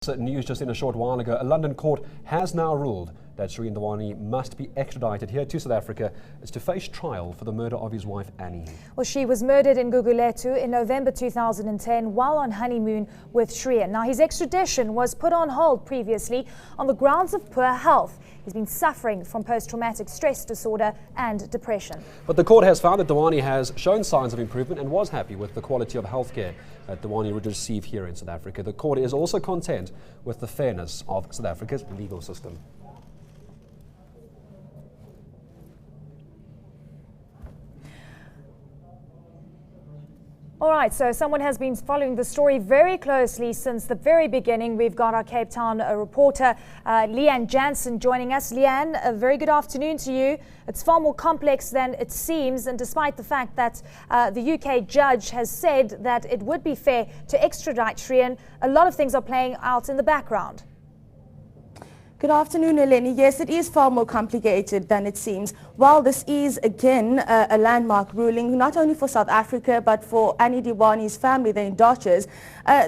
News just in a short while ago, a London court has now ruled that Shrien Dewani must be extradited here to South Africa to face trial for the murder of his wife Annie. Well, she was murdered in Gugulethu in November 2010 while on honeymoon with Shrien. Now, his extradition was put on hold previously on the grounds of poor health. He's been suffering from post-traumatic stress disorder and depression. But the court has found that Dewani has shown signs of improvement and was happy with the quality of healthcare that Dewani would receive here in South Africa. The court is also content with the fairness of South Africa's legal system. All right, so someone has been following the story very closely since the very beginning. We've got our Cape Town reporter, Leigh-Anne Jansen, joining us. Leigh-Anne, a very good afternoon to you. It's far more complex than it seems, and despite the fact that the UK judge has said that it would be fair to extradite Shrien, a lot of things are playing out in the background. Good afternoon, Eleni. Yes, it is far more complicated than it seems. While this is, again, a landmark ruling, not only for South Africa, but for Anni Dewani's family, the Indoctors,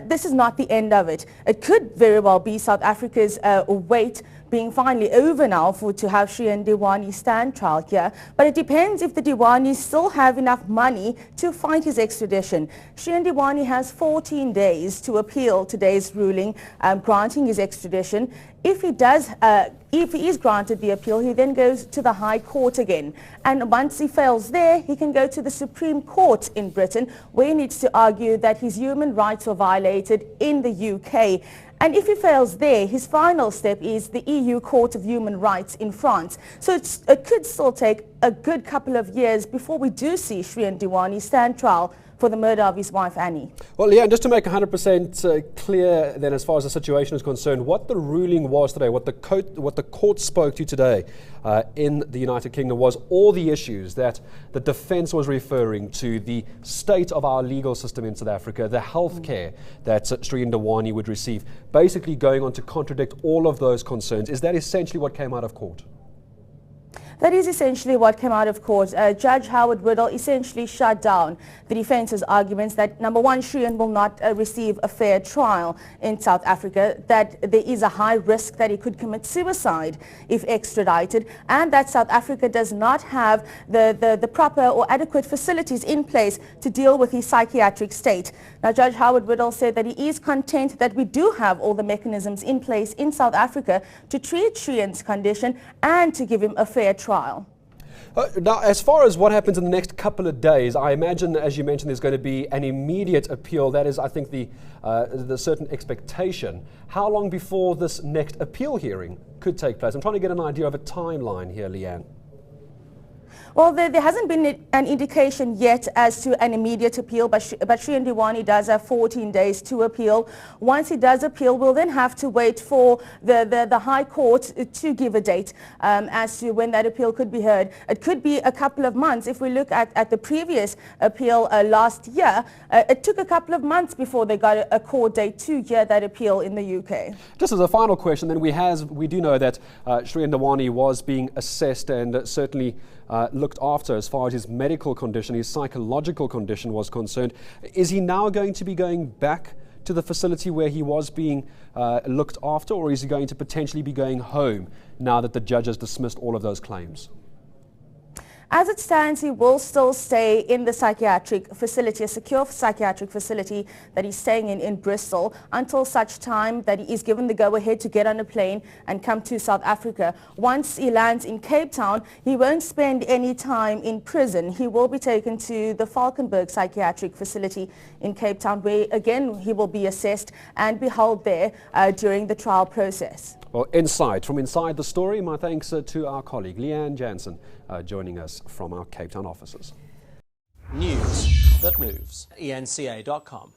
this is not the end of it. It could very well be South Africa's wait being finally over now to have Shrien Dewani stand trial here. But it depends if the Dewanis still have enough money to fight his extradition. Shrien Dewani has 14 days to appeal today's ruling granting his extradition. If he is granted the appeal, he then goes to the High Court again. And once he fails there, he can go to the Supreme Court in Britain, where he needs to argue that his human rights were violated in the UK. And if he fails there, his final step is the EU Court of Human Rights in France. So it could still take a good couple of years before we do see Shrien Dewani stand trial for the murder of his wife Annie. Well, Leigh-Anne, just to make 100% clear then as far as the situation is concerned, what the ruling was today, what the court spoke to today in the United Kingdom was all the issues that the defence was referring to, the state of our legal system in South Africa, the health care that Shrien Dewani would receive, basically going on to contradict all of those concerns. Is that essentially what came out of court? That is essentially what came out of court. Judge Howard Riddle essentially shut down the defence's arguments that, number one, Shrien will not receive a fair trial in South Africa, that there is a high risk that he could commit suicide if extradited, and that South Africa does not have the proper or adequate facilities in place to deal with his psychiatric state. Now, Judge Howard Riddle said that he is content that we do have all the mechanisms in place in South Africa to treat Shrien's condition and to give him a fair trial. Now, as far as what happens in the next couple of days, I imagine, as you mentioned, there's going to be an immediate appeal. That is, I think, the certain expectation. How long before this next appeal hearing could take place? I'm trying to get an idea of a timeline here, Leigh-Anne. Well, there hasn't been an indication yet as to an immediate appeal, but Shrien Dewani does have 14 days to appeal. Once he does appeal, we'll then have to wait for the High Court to give a date as to when that appeal could be heard. It could be a couple of months. If we look at the previous appeal last year, it took a couple of months before they got a court date to hear that appeal in the UK. Just as a final question, then we do know that Shrien Dewani was being assessed and certainly looked after as far as his medical condition, his psychological condition was concerned. Is he now going to be going back to the facility where he was being looked after, or is he going to potentially be going home now that the judge has dismissed all of those claims? As it stands, he will still stay in the psychiatric facility, a secure psychiatric facility that he's staying in Bristol, until such time that he is given the go-ahead to get on a plane and come to South Africa. Once he lands in Cape Town, he won't spend any time in prison. He will be taken to the Valkenburg psychiatric facility in Cape Town, where again he will be assessed and be held there during the trial process. Well, from inside the story, my thanks to our colleague Leigh-Anne Jansen joining us from our Cape Town offices. News that moves. eNCA.com.